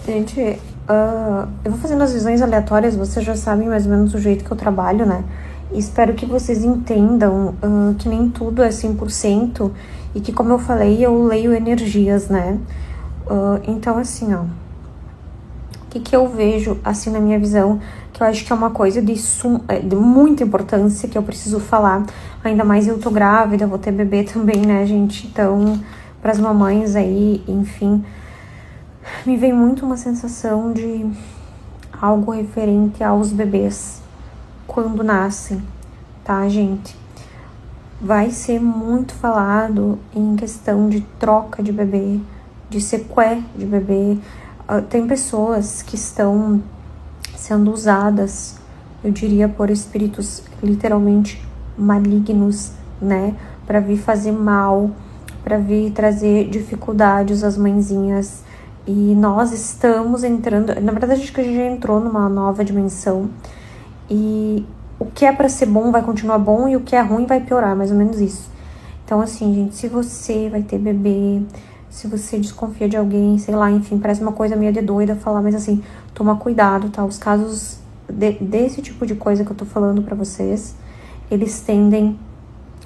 Gente, eu vou fazendo as visões aleatórias, vocês já sabem mais ou menos o jeito que eu trabalho, né? E espero que vocês entendam que nem tudo é 100% e que, como eu falei, eu leio energias, né? Então, assim, ó, o que eu vejo, assim, na minha visão, que eu acho que é uma coisa de muita importância que eu preciso falar, ainda mais eu tô grávida, vou ter bebê também, né, gente? Então, pras mamães aí, enfim, me vem muito uma sensação de algo referente aos bebês quando nascem, tá, gente? Vai ser muito falado em questão de troca de bebê, de sequé de bebê. Tem pessoas que estão sendo usadas, eu diria, por espíritos literalmente malignos, né? Pra vir fazer mal, pra vir trazer dificuldades às mãezinhas. E nós estamos entrando, na verdade acho que a gente já entrou numa nova dimensão e o que é pra ser bom vai continuar bom e o que é ruim vai piorar, mais ou menos isso. Então assim, gente, se você vai ter bebê, se você desconfia de alguém, sei lá, enfim, parece uma coisa meio de doida falar, mas assim, toma cuidado, tá? Os casos desse tipo de coisa que eu tô falando pra vocês, eles tendem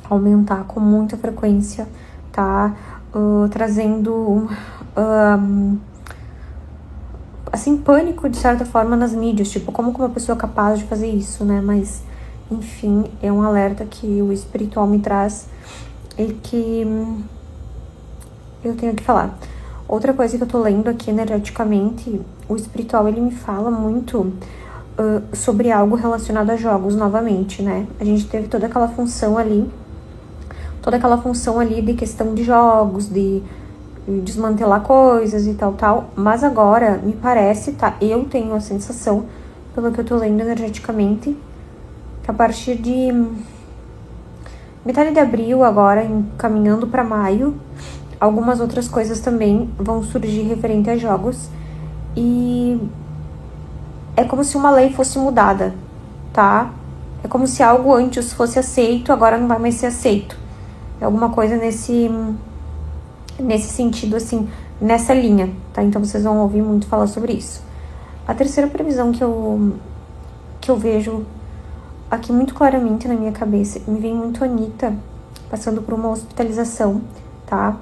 a aumentar com muita frequência, tá? Trazendo assim, pânico de certa forma nas mídias, tipo, como que uma pessoa é capaz de fazer isso, né? Mas, enfim, é um alerta que o espiritual me traz e que eu tenho que falar. Outra coisa que eu tô lendo aqui energeticamente, o espiritual, ele me fala muito sobre algo relacionado a jogos novamente, né? A gente teve toda aquela função ali de questão de jogos, de desmantelar coisas e tal, mas agora me parece, tá? Eu tenho a sensação, pelo que eu tô lendo energeticamente, que a partir de metade de abril agora, caminhando pra maio, algumas outras coisas também vão surgir referente a jogos e é como se uma lei fosse mudada, tá? É como se algo antes fosse aceito, agora não vai mais ser aceito. É alguma coisa nesse sentido, assim, nessa linha, tá? Então vocês vão ouvir muito falar sobre isso. A terceira previsão que eu vejo aqui muito claramente na minha cabeça, me vem muito a Anitta passando por uma hospitalização, tá?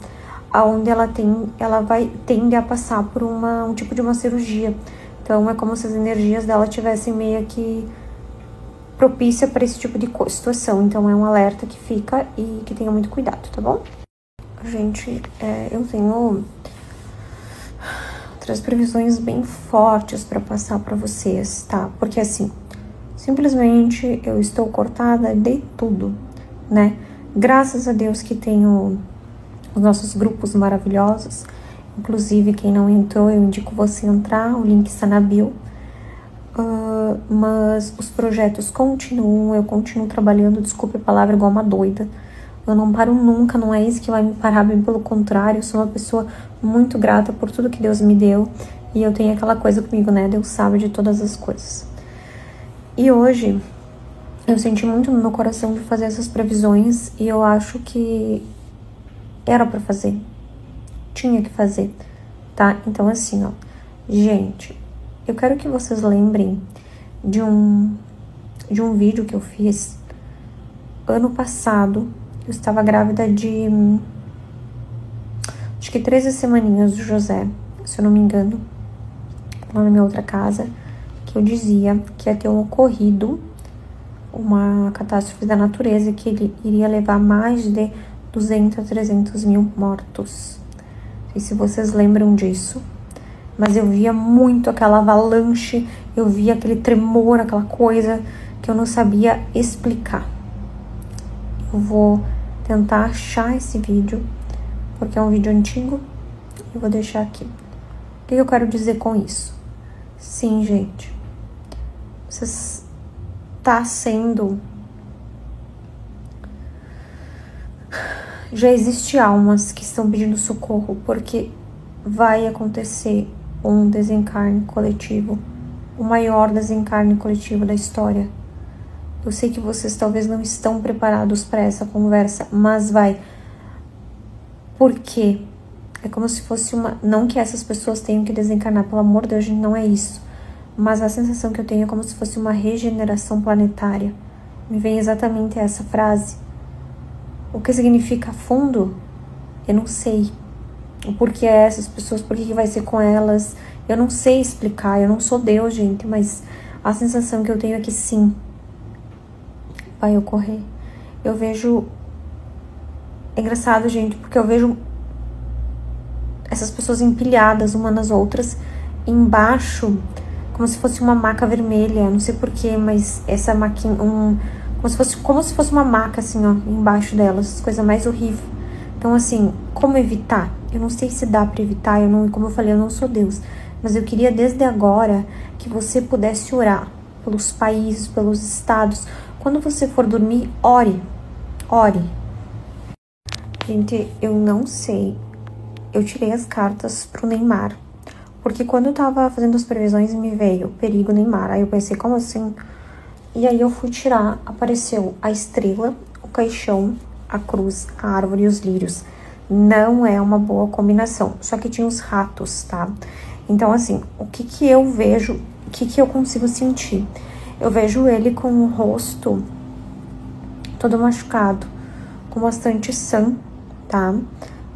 Onde ela vai tende a passar por um tipo de uma cirurgia. Então é como se as energias dela tivessem meio que propícia para esse tipo de situação. Então é um alerta que fica e que tenha muito cuidado, tá bom? Gente, eu tenho outras previsões bem fortes para passar para vocês, tá? Porque assim, simplesmente eu estou cortada de tudo, né? Graças a Deus que tenho os nossos grupos maravilhosos. Inclusive, quem não entrou, eu indico você entrar, o link está na bio. Mas os projetos continuam, eu continuo trabalhando, desculpe a palavra, igual uma doida. Eu não paro nunca, não é isso que vai me parar, bem pelo contrário, eu sou uma pessoa muito grata por tudo que Deus me deu. E eu tenho aquela coisa comigo, né? Deus sabe de todas as coisas. E hoje, eu senti muito no meu coração de fazer essas previsões e eu acho que era pra fazer. Tinha que fazer, tá? Então assim, ó, gente, eu quero que vocês lembrem de um vídeo que eu fiz ano passado. Eu estava grávida de acho que 13 semaninhas do José, se eu não me engano, lá na minha outra casa, que eu dizia que ia ter ocorrido uma catástrofe da natureza que ele iria levar mais de 200 a 300 mil mortos. Não sei se vocês lembram disso, mas eu via muito aquela avalanche, eu via aquele tremor, aquela coisa que eu não sabia explicar. Eu vou tentar achar esse vídeo, porque é um vídeo antigo, eu vou deixar aqui. O que eu quero dizer com isso? Sim, gente, você está sendo... Já existe almas que estão pedindo socorro, porque vai acontecer um desencarne coletivo, o maior desencarne coletivo da história. Eu sei que vocês talvez não estão preparados para essa conversa, mas vai. Por quê? É como se fosse uma... Não que essas pessoas tenham que desencarnar, pelo amor de Deus, gente, não é isso. Mas a sensação que eu tenho é como se fosse uma regeneração planetária. Me vem exatamente essa frase. O que significa fundo? Eu não sei. O porquê é essas pessoas, por que vai ser com elas. Eu não sei explicar, eu não sou Deus, gente, mas a sensação que eu tenho é que sim, vai ocorrer. Eu vejo... É engraçado, gente, porque eu vejo essas pessoas empilhadas umas nas outras, embaixo, como se fosse uma maca vermelha, não sei porquê, mas essa maquinha, como se fosse uma maca, assim, ó, embaixo delas, coisa mais horrível. Então, assim, como evitar? Eu não sei se dá pra evitar, como eu falei, eu não sou Deus, mas eu queria desde agora que você pudesse orar pelos países, pelos estados. Quando você for dormir, ore, ore. Gente, eu não sei. Eu tirei as cartas pro Neymar, porque quando eu tava fazendo as previsões me veio perigo Neymar, aí eu pensei, como assim? E aí eu fui tirar, apareceu a estrela, o caixão, a cruz, a árvore e os lírios. Não é uma boa combinação, só que tinha os ratos, tá? Então assim, o que que eu vejo, o que que eu consigo sentir? Eu vejo ele com o rosto todo machucado, com bastante sangue, tá?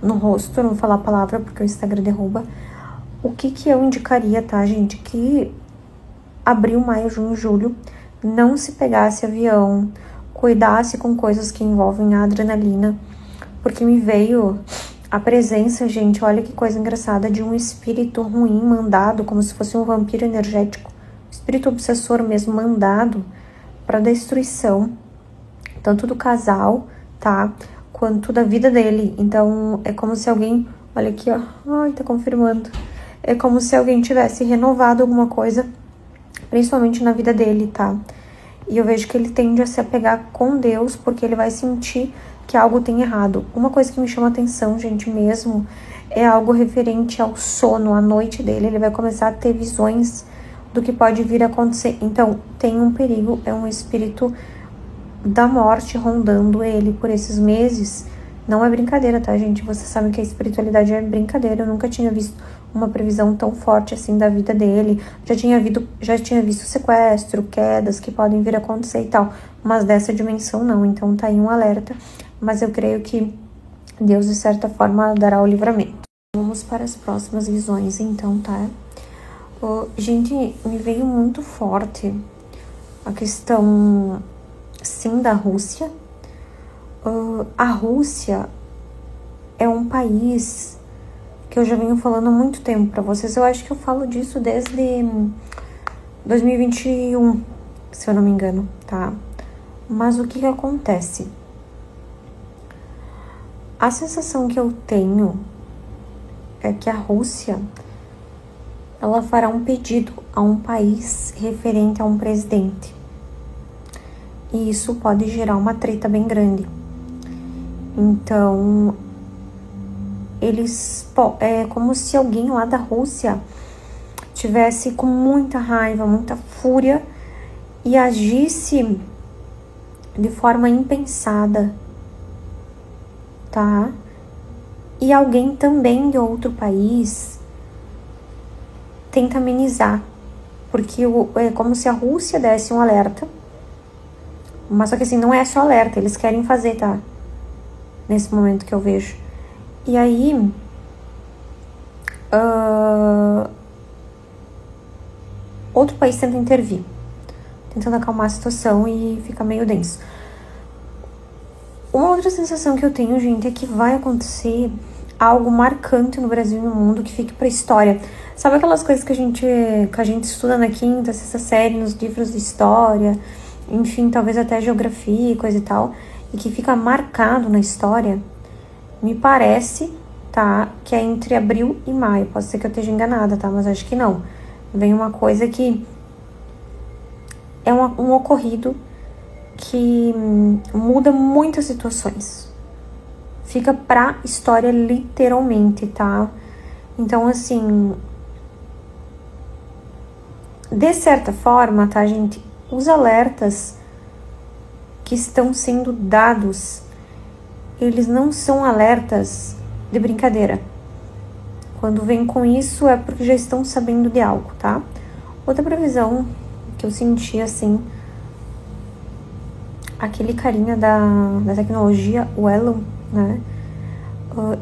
No rosto, eu não vou falar a palavra porque o Instagram derruba. O que que eu indicaria, tá, gente? Que abril, maio, junho, julho, não se pegasse avião, cuidasse com coisas que envolvem a adrenalina, porque me veio a presença, gente, olha que coisa engraçada, de um espírito ruim mandado, como se fosse um vampiro energético, espírito obsessor mesmo, mandado para destruição, tanto do casal, tá? Quanto da vida dele. Então, é como se alguém... Olha aqui, ó. Ai, tá confirmando. É como se alguém tivesse renovado alguma coisa, principalmente na vida dele, tá? E eu vejo que ele tende a se apegar com Deus, porque ele vai sentir que algo tem errado. Uma coisa que me chama atenção, gente, mesmo, é algo referente ao sono, à noite dele. Ele vai começar a ter visões do que pode vir a acontecer. Então, tem um perigo, é um espírito da morte rondando ele por esses meses. Não é brincadeira, tá, gente? Vocês sabem que a espiritualidade é brincadeira. Eu nunca tinha visto uma previsão tão forte assim da vida dele. Já tinha visto sequestro, quedas que podem vir a acontecer e tal, mas dessa dimensão não. Então tá aí um alerta, mas eu creio que Deus de certa forma dará o livramento. Vamos para as próximas visões então, tá? Gente, me veio muito forte a questão, sim, da Rússia. A Rússia é um país que eu já venho falando há muito tempo pra vocês. Eu acho que eu falo disso desde 2021, se eu não me engano, tá? Mas o que acontece? A sensação que eu tenho é que a Rússia, ela fará um pedido a um país referente a um presidente. E isso pode gerar uma treta bem grande. Então, é como se alguém lá da Rússia tivesse com muita raiva, muita fúria e agisse de forma impensada, tá? E alguém também de outro país tenta amenizar, porque é como se a Rússia desse um alerta, mas só que assim, não é só alerta, eles querem fazer, tá? Nesse momento que eu vejo. E aí, outro país tenta intervir, tentando acalmar a situação e fica meio denso. Uma outra sensação que eu tenho, gente, é que vai acontecer algo marcante no Brasil e no mundo que fique pra história. Sabe aquelas coisas que a gente estuda na quinta, sexta série, nos livros de história, enfim, talvez até geografia e coisa e tal, e que fica marcado na história? Me parece, tá, que é entre abril e maio. Pode ser que eu esteja enganada, tá, mas acho que não. Vem uma coisa que é um ocorrido que muda muitas situações. Fica pra história literalmente, tá? Então, assim, de certa forma, tá, gente, os alertas que estão sendo dados, eles não são alertas de brincadeira. Quando vem com isso é porque já estão sabendo de algo, tá? Outra previsão que eu senti, assim, aquele carinha da tecnologia, o Elon, né?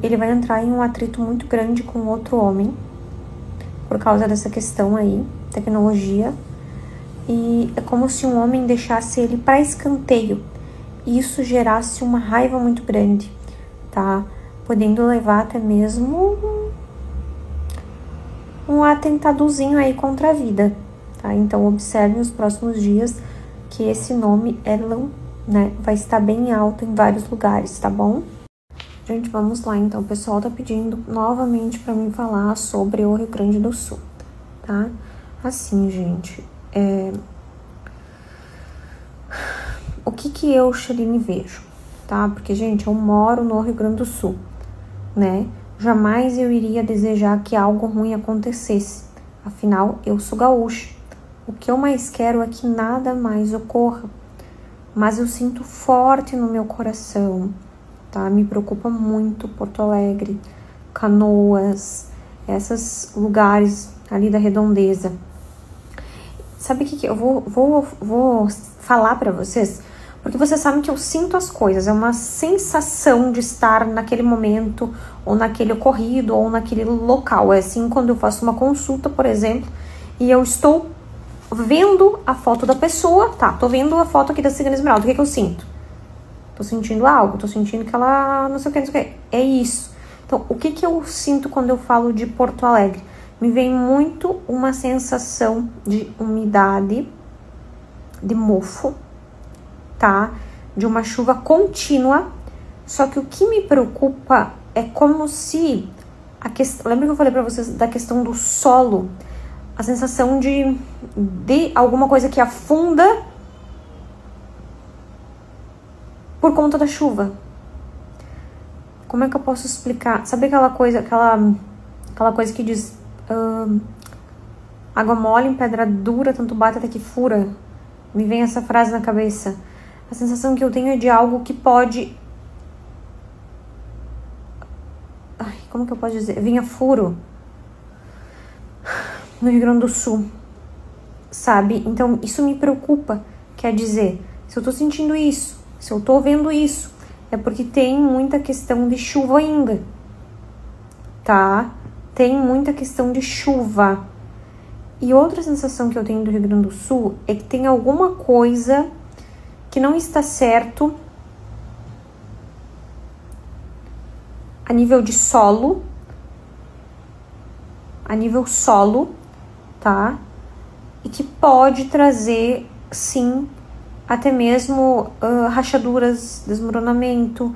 Ele vai entrar em um atrito muito grande com outro homem, por causa dessa questão aí, tecnologia. E é como se um homem deixasse ele para escanteio. E isso gerasse uma raiva muito grande, tá? Podendo levar até mesmo um atentadozinho aí contra a vida, tá? Então, observe nos próximos dias que esse nome, Elon, né, vai estar bem alto em vários lugares, tá bom? Gente, vamos lá, então. O pessoal tá pedindo novamente pra mim falar sobre o Rio Grande do Sul, tá? Assim, gente, o que eu, Sheline, vejo, tá? Porque, gente, eu moro no Rio Grande do Sul, né? Jamais eu iria desejar que algo ruim acontecesse. Afinal, eu sou gaúcha. O que eu mais quero é que nada mais ocorra. Mas eu sinto forte no meu coração, tá? Me preocupa muito Porto Alegre, Canoas, esses lugares ali da redondeza. Sabe o que eu vou falar pra vocês? Porque vocês sabem que eu sinto as coisas, é uma sensação de estar naquele momento, ou naquele ocorrido, ou naquele local. É assim quando eu faço uma consulta, por exemplo, e eu estou vendo a foto da pessoa, tá, tô vendo a foto aqui da Cigana Esmeralda, o que eu sinto? Tô sentindo algo, tô sentindo que ela não sei o que, é isso. Então, o que eu sinto quando eu falo de Porto Alegre? Me vem muito uma sensação de umidade, de mofo, tá? De uma chuva contínua. Só que o que me preocupa é como se lembra que eu falei pra vocês da questão do solo? A sensação de alguma coisa que afunda por conta da chuva. Como é que eu posso explicar? Sabe aquela coisa que diz água mole em pedra dura, tanto bate até que fura? Me vem essa frase na cabeça. A sensação que eu tenho é de algo que pode... Ai, como que eu posso dizer? Vinha furo no Rio Grande do Sul, sabe? Então, isso me preocupa. Quer dizer, se eu tô sentindo isso, se eu tô vendo isso, é porque tem muita questão de chuva ainda, tá? Tem muita questão de chuva. E outra sensação que eu tenho do Rio Grande do Sul é que tem alguma coisa que não está certo a nível de solo, tá? E que pode trazer, sim, até mesmo rachaduras, desmoronamento,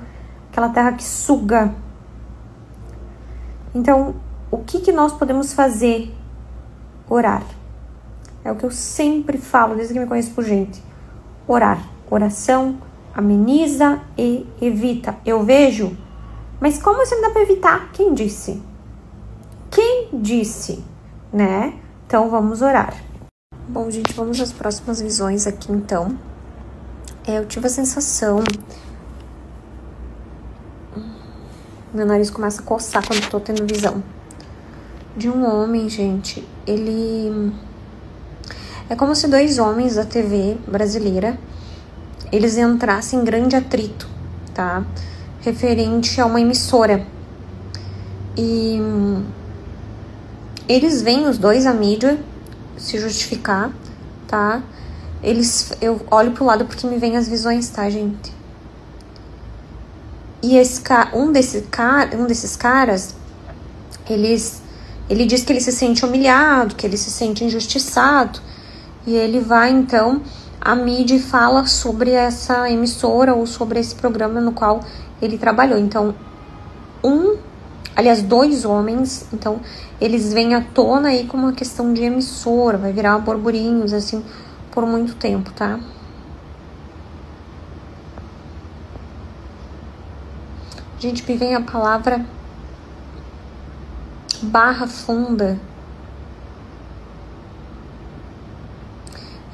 aquela terra que suga. Então, o que nós podemos fazer? Orar. É o que eu sempre falo, desde que me conheço por gente. Orar. Oração ameniza e evita. Eu vejo, mas como assim dá para evitar? Quem disse? Quem disse, né? Então, vamos orar. Bom, gente, vamos às próximas visões aqui, então. Eu tive a sensação... Meu nariz começa a coçar quando eu tô tendo visão. De um homem, gente. Ele... É como se dois homens da TV brasileira, eles entrassem em grande atrito, tá? Referente a uma emissora. E... eles vêm, os dois, à mídia, se justificar, tá? Eu olho pro lado porque me vem as visões, tá, gente? E um desses caras, ele diz que ele se sente humilhado, que ele se sente injustiçado. E ele vai, então, à mídia e fala sobre essa emissora ou sobre esse programa no qual ele trabalhou. Então, dois homens, então, eles vêm à tona aí com uma questão de emissora, vai virar burburinhos, assim, por muito tempo, tá? Gente, me vem a palavra barra funda.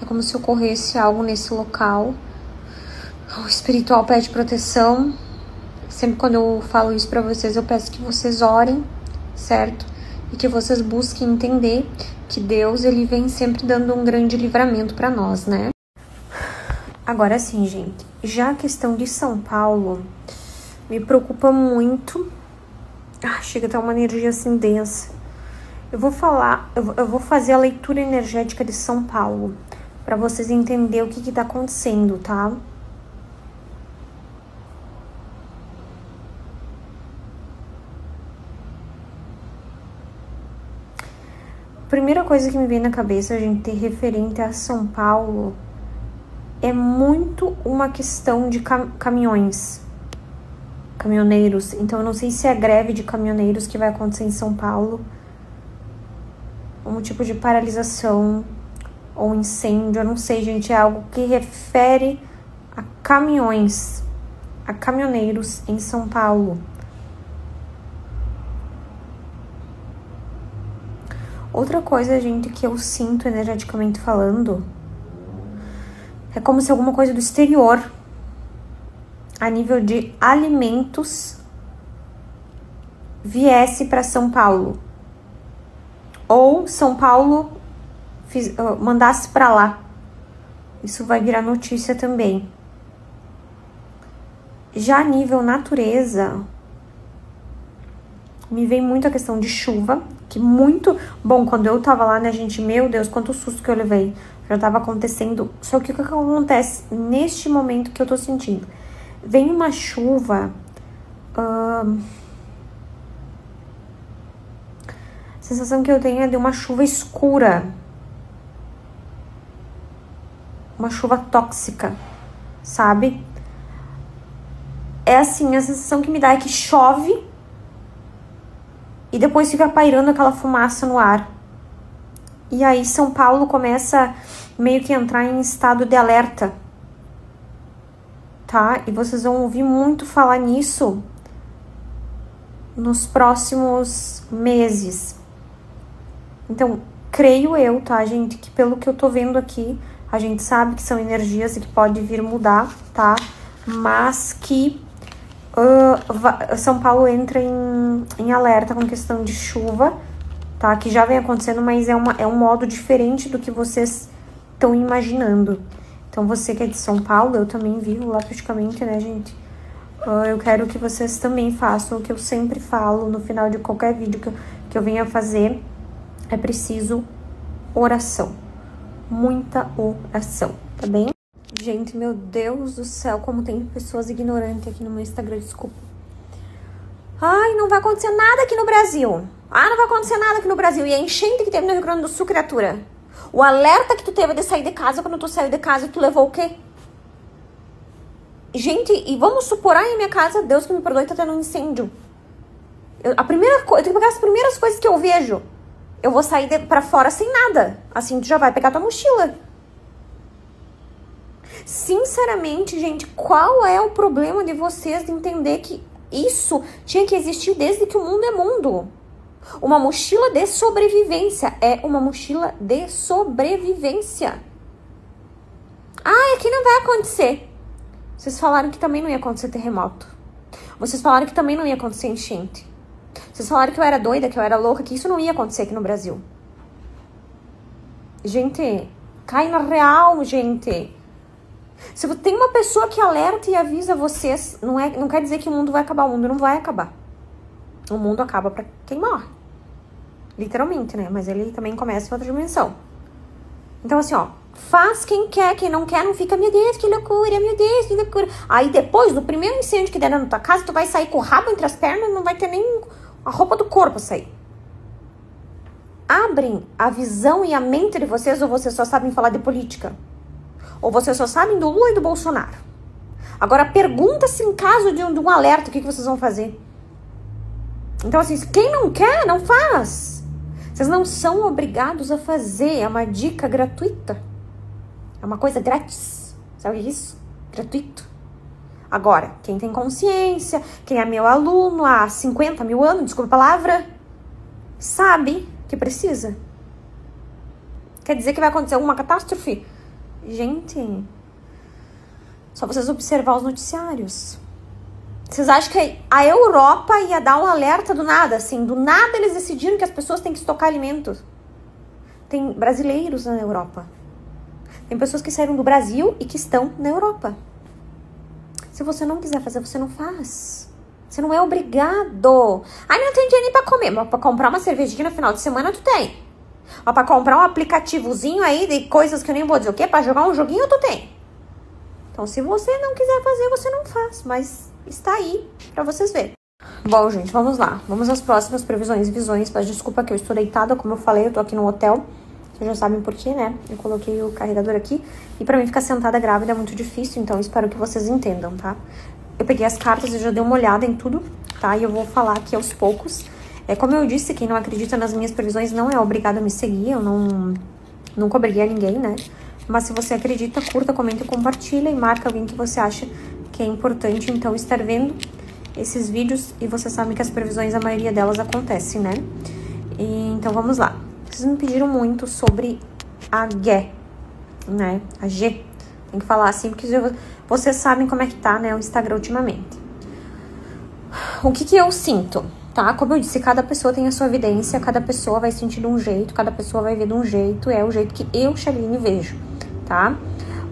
É como se ocorresse algo nesse local. O espiritual pede proteção. Sempre quando eu falo isso pra vocês, eu peço que vocês orem, certo? e que vocês busquem entender que Deus, ele vem sempre dando um grande livramento para nós, né? Agora sim, gente, já a questão de São Paulo me preocupa muito. Chega a ter uma energia assim densa. Eu vou fazer a leitura energética de São Paulo para vocês entenderem o que tá acontecendo, tá? Primeira coisa que me vem na cabeça, gente, referente a São Paulo, é muito uma questão de caminhoneiros. Então, eu não sei se é greve de caminhoneiros que vai acontecer em São Paulo, um tipo de paralisação ou incêndio, eu não sei, gente, é algo que refere a caminhões, a caminhoneiros em São Paulo. Outra coisa, gente, que eu sinto energeticamente falando, é como se alguma coisa do exterior, a nível de alimentos, viesse para São Paulo. Ou São Paulo mandasse para lá. Isso vai virar notícia também. Já a nível natureza, me vem muito a questão de chuva, que muito... Bom, quando eu tava lá, né, gente, meu Deus, quanto susto que eu levei. Já tava acontecendo. Só que o que acontece neste momento que eu tô sentindo? Vem uma chuva... A sensação que eu tenho é de uma chuva escura. Uma chuva tóxica, sabe? É assim, a sensação que me dá é que chove e depois fica pairando aquela fumaça no ar. E aí São Paulo começa meio que a entrar em estado de alerta, tá? E vocês vão ouvir muito falar nisso nos próximos meses. Então, creio eu, tá, gente, que pelo que eu tô vendo aqui, a gente sabe que são energias e que pode vir mudar, tá? Mas que São Paulo entra em alerta com questão de chuva, tá? Que já vem acontecendo, mas é um modo diferente do que vocês estão imaginando. Então, você que é de São Paulo, eu também vivo lá praticamente, né, gente? Eu quero que vocês também façam o que eu sempre falo no final de qualquer vídeo que eu venha fazer. É preciso oração. Muita oração, tá bem? Gente, meu Deus do céu, como tem pessoas ignorantes aqui no meu Instagram, desculpa. Ai, não vai acontecer nada aqui no Brasil. Não vai acontecer nada aqui no Brasil. E a enchente que teve no Rio Grande do Sul, criatura. O alerta que tu teve de sair de casa, quando tu saiu de casa, tu levou o quê? Gente, e vamos supor, em minha casa, Deus que me perdoe, tá tendo um incêndio. Eu tenho que pegar as primeiras coisas que eu vejo. Eu vou sair pra fora sem nada. Assim, tu já vai pegar tua mochila. Sinceramente, gente, qual é o problema de vocês de entender que isso tinha que existir desde que o mundo é mundo? Uma mochila de sobrevivência. É uma mochila de sobrevivência. Aqui não vai acontecer. Vocês falaram que também não ia acontecer terremoto. Vocês falaram que também não ia acontecer enchente. Vocês falaram que eu era doida, que eu era louca, que isso não ia acontecer aqui no Brasil. Gente, cai na real, gente. Se tem uma pessoa que alerta e avisa vocês, não quer dizer que o mundo vai acabar. O mundo não vai acabar. O mundo acaba pra quem morre. Literalmente, né? Mas ele também começa em outra dimensão. Então, assim, faz quem não quer, não fica, meu Deus, que loucura, meu Deus, que loucura. Aí depois do primeiro incêndio que der na tua casa, tu vai sair com o rabo entre as pernas, não vai ter nem a roupa do corpo sair. Abrem a visão e a mente de vocês, ou vocês só sabem falar de política? Ou vocês só sabem do Lula e do Bolsonaro? Agora, pergunta-se em caso de um alerta, o que vocês vão fazer? Então, assim, quem não quer, não faz. Vocês não são obrigados a fazer, é uma dica gratuita. É uma coisa grátis. Sabe isso? Gratuito. Agora, quem tem consciência, quem é meu aluno há 50 mil anos, desculpa a palavra, sabe que precisa. Quer dizer que vai acontecer alguma catástrofe? Gente, só vocês observar os noticiários. Vocês acham que a Europa ia dar um alerta do nada, assim? Do nada eles decidiram que as pessoas têm que estocar alimentos. Tem brasileiros na Europa. Tem pessoas que saíram do Brasil e que estão na Europa. Se você não quiser fazer, você não faz. Você não é obrigado. Ai, não tem dinheiro nem pra comer. Mas pra comprar uma cervejinha no final de semana, tu tem. Mas pra comprar um aplicativozinho aí de coisas que eu nem vou dizer o quê, pra jogar um joguinho, tu tem. Então, se você não quiser fazer, você não faz. Mas está aí pra vocês verem. Bom, gente, vamos lá. Vamos às próximas previsões e visões. Mas desculpa que eu estou deitada, como eu falei, eu tô aqui no hotel. Vocês já sabem por quê, né? Eu coloquei o carregador aqui. E pra mim ficar sentada grávida é muito difícil, então espero que vocês entendam, tá? Eu peguei as cartas e já dei uma olhada em tudo, tá? E eu vou falar aqui aos poucos. Como eu disse, quem não acredita nas minhas previsões não é obrigado a me seguir. Eu nunca obriguei a ninguém, né? Mas se você acredita, curta, comenta e compartilha. E marca alguém que você acha que é importante, então, estar vendo esses vídeos. E você sabe que as previsões, a maioria delas acontecem, né? Então, vamos lá. Vocês me pediram muito sobre a G, né? A G. Tem que falar assim, porque vocês sabem como é que tá, né? O Instagram ultimamente. O que eu sinto, tá? Como eu disse, cada pessoa tem a sua evidência, cada pessoa vai sentir de um jeito, cada pessoa vai ver de um jeito, é o jeito que eu, Chaline, vejo, tá?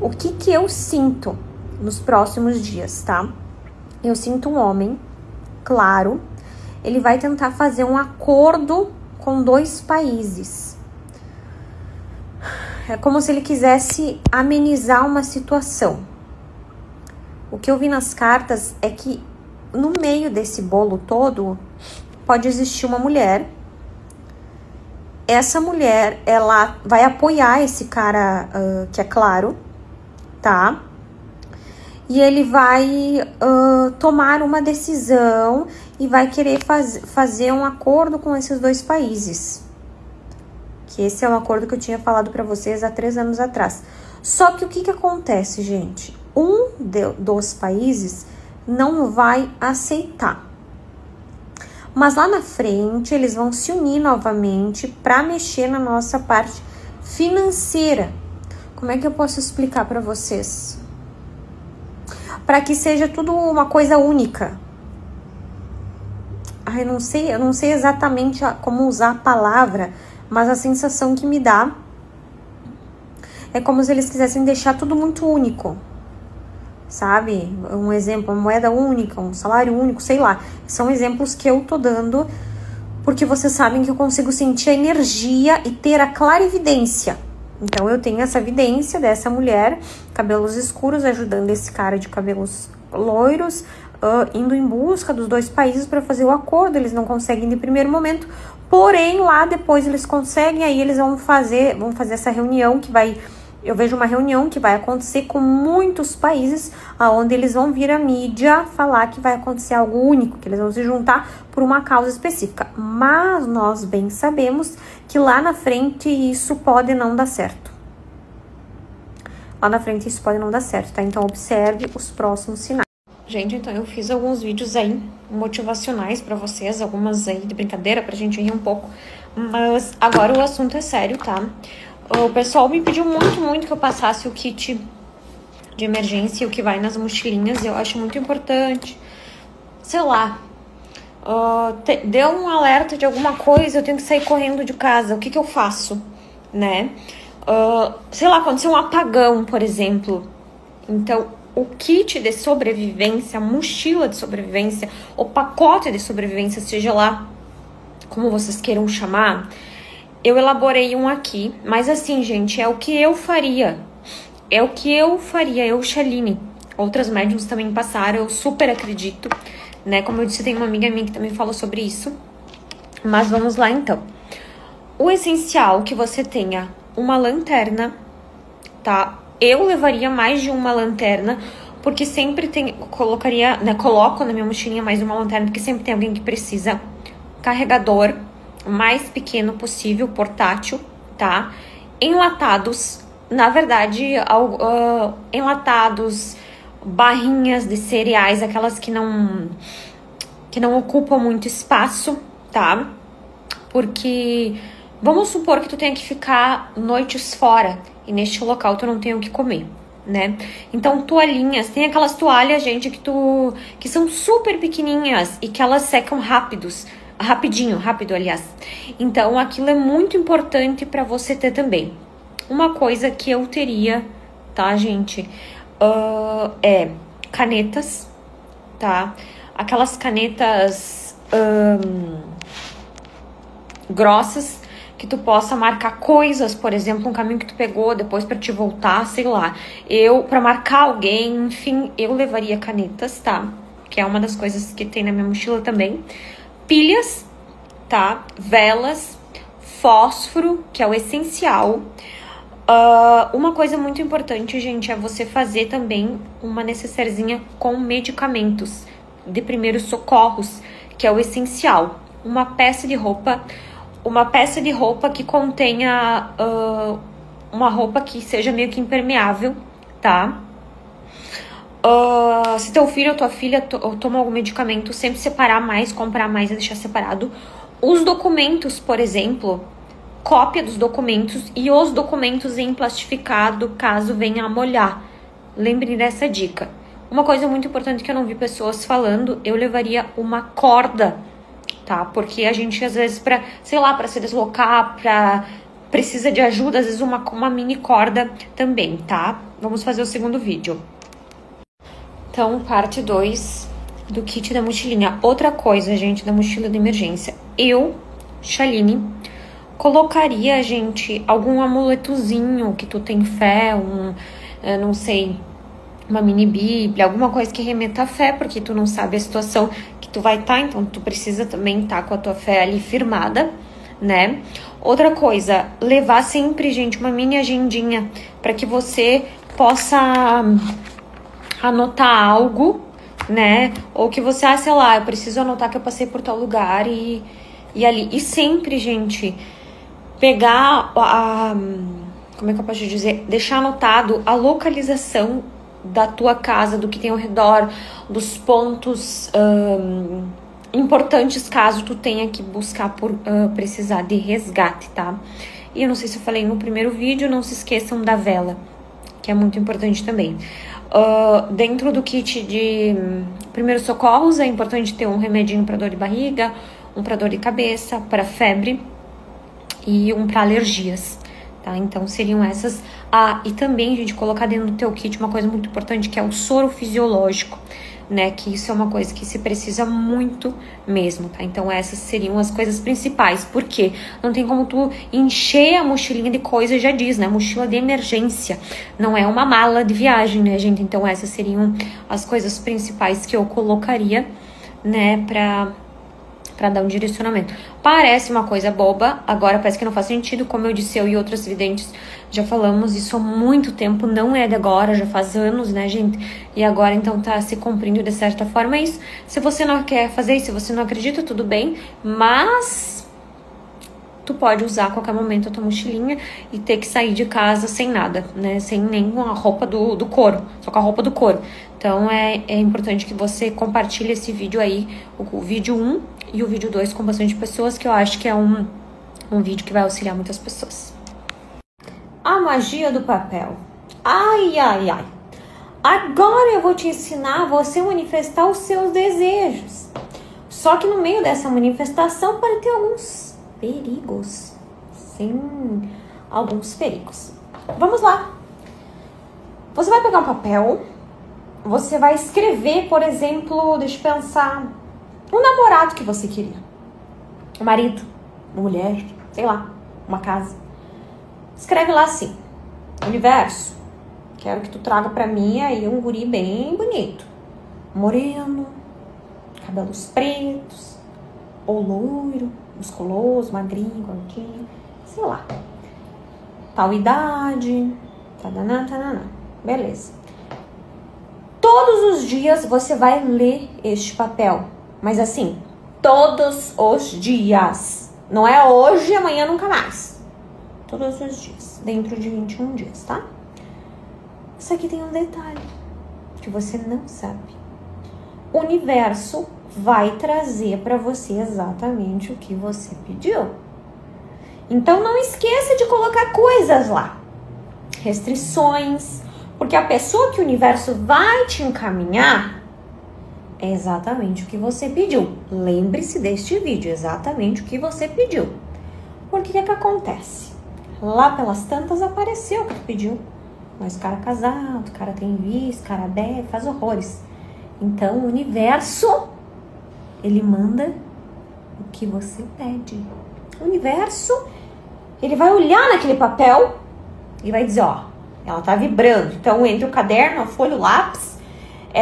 O que eu sinto nos próximos dias, tá? Eu sinto um homem, claro, ele vai tentar fazer um acordo com 2 países. É como se ele quisesse amenizar uma situação. O que eu vi nas cartas é que no meio desse bolo todo pode existir uma mulher. Essa mulher, ela vai apoiar esse cara, que é claro, tá? E ele vai tomar uma decisão e vai querer fazer um acordo com esses 2 países. Que esse é um acordo que eu tinha falado pra vocês há 3 anos atrás. Só que o que acontece, gente? Um dos países não vai aceitar. Mas lá na frente, eles vão se unir novamente para mexer na nossa parte financeira. Como é que eu posso explicar para vocês? Para que seja tudo uma coisa única. Eu não sei exatamente como usar a palavra, mas a sensação que me dá é como se eles quisessem deixar tudo muito único. Sabe? Um exemplo, uma moeda única, um salário único, sei lá. São exemplos que eu tô dando porque vocês sabem que eu consigo sentir a energia e ter a clarividência. Então, eu tenho essa evidência dessa mulher, cabelos escuros, ajudando esse cara de cabelos loiros, indo em busca dos 2 países para fazer o acordo. Eles não conseguem de primeiro momento, porém, lá depois eles conseguem, aí eles vão fazer essa reunião que vai... Eu vejo uma reunião que vai acontecer com muitos países, onde eles vão vir à mídia falar que vai acontecer algo único, que eles vão se juntar por uma causa específica. Mas nós bem sabemos que lá na frente isso pode não dar certo. Lá na frente isso pode não dar certo, tá? Então observe os próximos sinais. Gente, então eu fiz alguns vídeos aí motivacionais pra vocês, algumas aí de brincadeira pra gente rir um pouco. Mas agora o assunto é sério, tá? O pessoal me pediu muito que eu passasse o kit de emergência, o que vai nas mochilinhas. Eu acho muito importante. Sei lá, deu um alerta de alguma coisa, eu tenho que sair correndo de casa. O que eu faço, né? Sei lá, aconteceu um apagão, por exemplo. Então, o kit de sobrevivência, a mochila de sobrevivência, o pacote de sobrevivência, seja lá como vocês queiram chamar... Eu elaborei um aqui, mas assim, gente, é o que eu faria. É o que eu faria, eu, Chaline. Outras médiums também passaram, eu super acredito, né? Como eu disse, tem uma amiga minha que também falou sobre isso. Mas vamos lá, então. O essencial é que você tenha uma lanterna, tá? Eu levaria mais de uma lanterna, porque sempre colocaria, né? Coloco na minha mochilinha mais uma lanterna, porque sempre tem alguém que precisa. Carregador mais pequeno possível, portátil, tá? Enlatados, na verdade, enlatados, barrinhas de cereais, aquelas que não ocupam muito espaço, tá? Porque vamos supor que tu tenha que ficar noites fora e neste local tu não tenha o que comer, né? Então, toalhinhas, tem aquelas toalhas, gente, que são super pequenininhas e que elas secam rápido, aliás. Então, aquilo é muito importante para você ter também. Uma coisa que eu teria, tá, gente, é canetas, tá? Aquelas canetas grossas, que tu possa marcar coisas, por exemplo, um caminho que tu pegou depois para te voltar, sei lá. Para marcar alguém, enfim, eu levaria canetas, tá? Que é uma das coisas que tem na minha mochila também. Pilhas, tá? Velas, fósforo, que é o essencial. Uma coisa muito importante, gente, é você fazer também uma necessairezinha com medicamentos de primeiros socorros, que é o essencial. Uma peça de roupa que contenha uma roupa que seja meio que impermeável, tá? Se teu filho ou tua filha toma algum medicamento, sempre separar mais, comprar mais e deixar separado. Os documentos, por exemplo, cópia dos documentos e os documentos em plastificado, caso venha a molhar. Lembre dessa dica. Uma coisa muito importante que eu não vi pessoas falando, eu levaria uma corda, tá? Porque a gente, às vezes, pra se deslocar, precisa de ajuda, às vezes uma mini corda também, tá? Vamos fazer o segundo vídeo. Então, parte 2 do kit da mochilinha. Outra coisa, gente, da mochila de emergência. Eu, Chaline, colocaria, gente, algum amuletozinho que tu tem fé, não sei, uma mini bíblia, alguma coisa que remeta à fé, porque tu não sabe a situação que tu vai estar, então tu precisa também estar com a tua fé ali firmada, né? Outra coisa, levar sempre, gente, uma mini agendinha para que você possa anotar algo, né? Ou que você, sei lá, eu preciso anotar que eu passei por tal lugar e ali. E sempre, gente, pegar como é que eu posso dizer? Deixar anotado a localização da tua casa, do que tem ao redor, dos pontos importantes caso tu tenha que buscar por precisar de resgate, tá? E eu não sei se eu falei no primeiro vídeo, não se esqueçam da vela, que é muito importante também. Dentro do kit de primeiros socorros é importante ter um remedinho para dor de barriga, um para dor de cabeça, para febre e um para alergias, tá? Então seriam essas. E também, gente, colocar dentro do teu kit uma coisa muito importante, que é o soro fisiológico, né? Que isso é uma coisa que se precisa muito mesmo, tá? Então essas seriam as coisas principais, porque não tem como tu encher a mochilinha de coisa, já diz, né? Mochila de emergência, não é uma mala de viagem, né, gente? Então essas seriam as coisas principais que eu colocaria, né, pra dar um direcionamento. Parece uma coisa boba, agora parece que não faz sentido, como eu disse, eu e outras videntes já falamos isso há muito tempo, não é de agora, já faz anos, né, gente? E agora, então, tá se cumprindo de certa forma isso. Se você não quer fazer isso, se você não acredita, tudo bem, mas tu pode usar a qualquer momento a tua mochilinha e ter que sair de casa sem nada, né? Sem nenhuma roupa do couro, só com a roupa do couro. Então, é importante que você compartilhe esse vídeo aí, o vídeo 1 e o vídeo 2 com bastante pessoas, que eu acho que é um vídeo que vai auxiliar muitas pessoas. A magia do papel. Ai, ai, ai. Agora eu vou te ensinar a você manifestar os seus desejos. Só que no meio dessa manifestação pode ter alguns perigos. Sim, alguns perigos. Vamos lá. Você vai pegar um papel, você vai escrever, por exemplo, deixa eu pensar, um namorado que você queria. Um marido, uma mulher, sei lá, uma casa. Escreve lá assim: universo, quero que tu traga pra mim aí um guri bem bonito. Moreno, cabelos pretos, ou loiro, musculoso, magrinho, gordinho, sei lá. Tal idade, tadana, tadana. Beleza. Todos os dias você vai ler este papel. Mas assim, todos os dias. Não é hoje e amanhã nunca mais. Todos os dias, dentro de 21 dias, tá? Isso aqui tem um detalhe que você não sabe. O universo vai trazer para você exatamente o que você pediu. Então não esqueça de colocar coisas lá. Restrições, Porque a pessoa que o universo vai te encaminhar é exatamente o que você pediu. Lembre-se deste vídeo, exatamente o que você pediu. Porque o que acontece? Lá pelas tantas apareceu o que tu pediu. Mas o cara é casado, o cara tem visto, o cara deve, faz horrores. Então o universo, ele manda o que você pede. O universo, ele vai olhar naquele papel e vai dizer, ó, ela tá vibrando. Então entre o caderno, a folha, o lápis,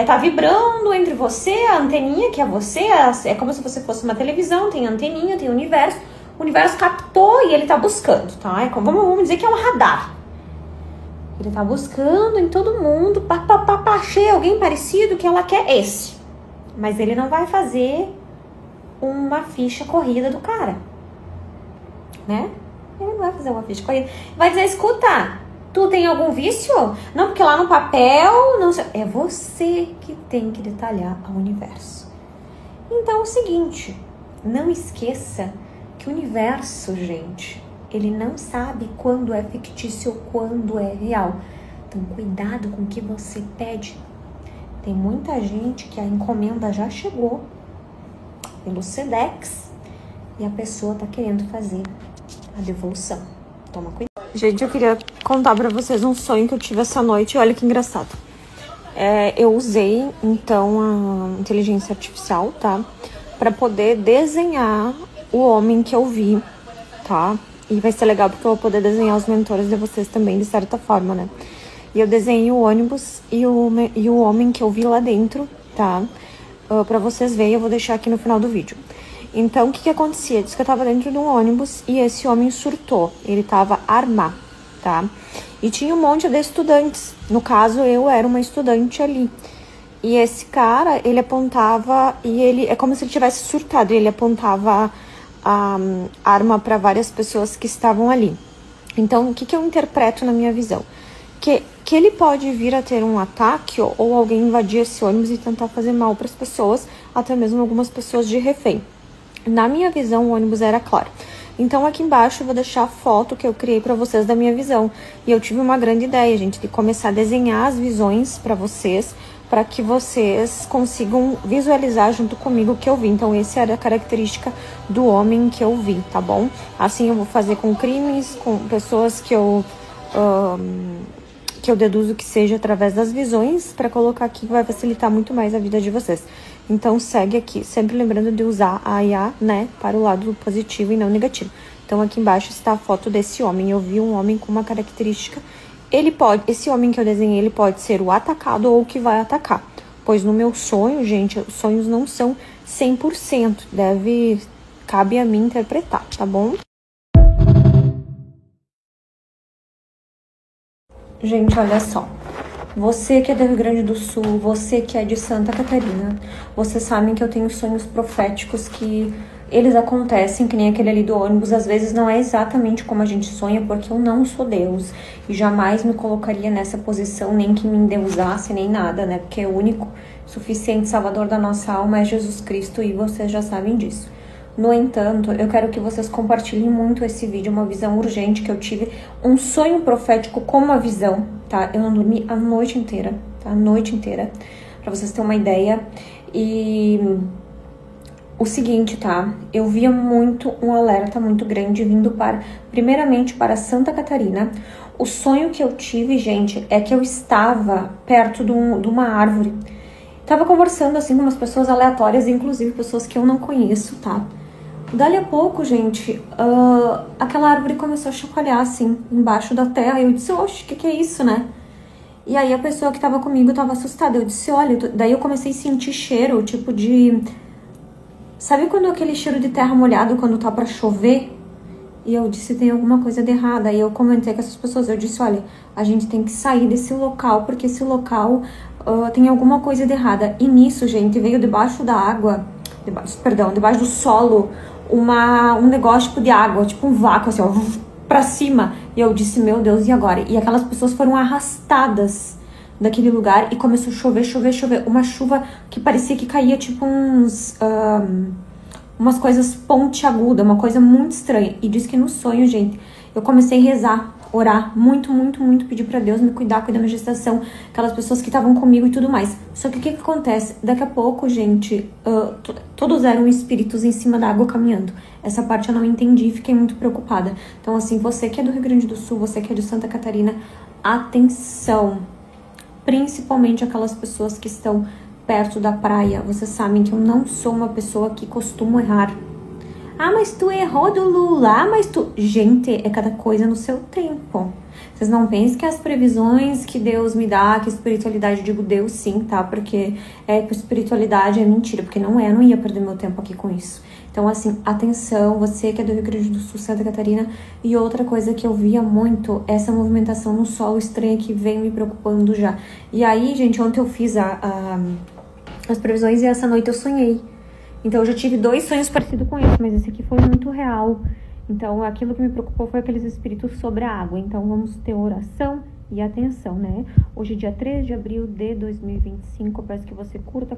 tá vibrando entre você, a anteninha, que é você, é como se você fosse uma televisão, tem anteninha, tem o universo captou e ele tá buscando, tá? Vamos dizer que é um radar. Ele tá buscando em todo mundo, achei alguém parecido que ela quer esse. Mas ele não vai fazer uma ficha corrida do cara, né? Ele não vai fazer uma ficha corrida. Vai dizer, escuta, tu tem algum vício? Não, porque lá no papel, não sei. É você que tem que detalhar ao universo. Então é o seguinte, não esqueça que o universo, gente, ele não sabe quando é fictício ou quando é real. Então cuidado com o que você pede. Tem muita gente que a encomenda já chegou pelo Sedex e a pessoa tá querendo fazer a devolução. Toma cuidado. Gente, eu queria contar pra vocês um sonho que eu tive essa noite. Olha que engraçado. Eu usei, então, a inteligência artificial, tá? Pra poder desenhar o homem que eu vi, tá? E vai ser legal porque eu vou poder desenhar os mentores de vocês também, de certa forma, né? E eu desenhei o ônibus e o homem que eu vi lá dentro, tá? Pra vocês verem, eu vou deixar aqui no final do vídeo. Então, o que acontecia? Diz que eu tava dentro de um ônibus e esse homem surtou. Ele tava armado, tá? E tinha um monte de estudantes. No caso, eu era uma estudante ali. E esse cara, ele apontava e ele... É como se ele tivesse surtado. Ele apontava a arma para várias pessoas que estavam ali. Então, o que eu interpreto na minha visão? Que ele pode vir a ter um ataque ou alguém invadir esse ônibus e tentar fazer mal para as pessoas, até mesmo algumas pessoas de refém. Na minha visão, o ônibus era claro. Então, aqui embaixo eu vou deixar a foto que eu criei para vocês da minha visão. E eu tive uma grande ideia, gente, de começar a desenhar as visões para vocês, para que vocês consigam visualizar junto comigo o que eu vi. Então, essa era a característica do homem que eu vi, tá bom? Assim eu vou fazer com crimes, com pessoas que eu deduzo que seja através das visões, para colocar aqui que vai facilitar muito mais a vida de vocês. Então segue aqui, sempre lembrando de usar a IA, né, para o lado positivo e não negativo. Então aqui embaixo está a foto desse homem. Eu vi um homem com uma característica. Esse homem que eu desenhei, ele pode ser o atacado ou o que vai atacar. Pois no meu sonho, gente, os sonhos não são 100%. Cabe a mim interpretar, tá bom? Gente, olha só. Você que é do Rio Grande do Sul, você que é de Santa Catarina, vocês sabem que eu tenho sonhos proféticos que eles acontecem, que nem aquele ali do ônibus. Às vezes não é exatamente como a gente sonha, porque eu não sou Deus e jamais me colocaria nessa posição, nem que me endeusasse, nem nada, né? Porque o único suficiente salvador da nossa alma é Jesus Cristo e vocês já sabem disso. No entanto, eu quero que vocês compartilhem muito esse vídeo, uma visão urgente que eu tive, um sonho profético com uma visão, tá? Eu não dormi a noite inteira, tá? A noite inteira, pra vocês terem uma ideia. E o seguinte, tá? Eu via um alerta muito grande vindo primeiramente para Santa Catarina. O sonho que eu tive, gente, é que eu estava perto de uma árvore. Tava conversando, assim, com umas pessoas aleatórias, inclusive pessoas que eu não conheço, tá? Dali a pouco, gente, aquela árvore começou a chacoalhar, assim, embaixo da terra. E eu disse, oxe, o que é isso, né? E aí a pessoa que tava comigo tava assustada. Eu disse, olha, daí eu comecei a sentir cheiro, tipo de... Sabe quando aquele cheiro de terra molhada, quando tá pra chover? E eu disse, tem alguma coisa de errada. Aí eu comentei com essas pessoas, eu disse, olha, a gente tem que sair desse local, porque esse local tem alguma coisa de errada. E nisso, gente, veio debaixo da água, debaixo do solo, um negócio tipo de água, tipo um vácuo, assim, ó, pra cima. E eu disse, meu Deus, e agora? E aquelas pessoas foram arrastadas daquele lugar e começou a chover, chover, chover. Uma chuva que parecia que caía tipo umas coisas pontiagudas, uma coisa muito estranha. E diz que no sonho, gente, eu comecei a rezar orar, muito, muito, muito, pedir pra Deus me cuidar da minha gestação, aquelas pessoas que estavam comigo e tudo mais. Só que o que acontece? Daqui a pouco, gente, todos eram espíritos em cima da água caminhando. Essa parte eu não entendi e fiquei muito preocupada. Então, assim, você que é do Rio Grande do Sul, você que é de Santa Catarina, atenção! Principalmente aquelas pessoas que estão perto da praia. Vocês sabem que eu não sou uma pessoa que costuma errar. Ah, mas tu errou do Lula, ah, mas tu... Gente, é cada coisa no seu tempo. Vocês não pensem que as previsões que Deus me dá, que a espiritualidade, eu digo Deus sim, tá? Porque espiritualidade é mentira, porque não é, eu não ia perder meu tempo aqui com isso. Então, assim, atenção, você que é do Rio Grande do Sul, Santa Catarina. E outra coisa que eu via muito, essa movimentação no sol estranha que vem me preocupando já. E aí, gente, ontem eu fiz as previsões e essa noite eu sonhei. Então, eu já tive 2 sonhos parecidos com esse, mas esse aqui foi muito real. Então, aquilo que me preocupou foi aqueles espíritos sobre a água. Então, vamos ter oração e atenção, né? Hoje, dia 3 de abril de 2025, eu peço que você curta,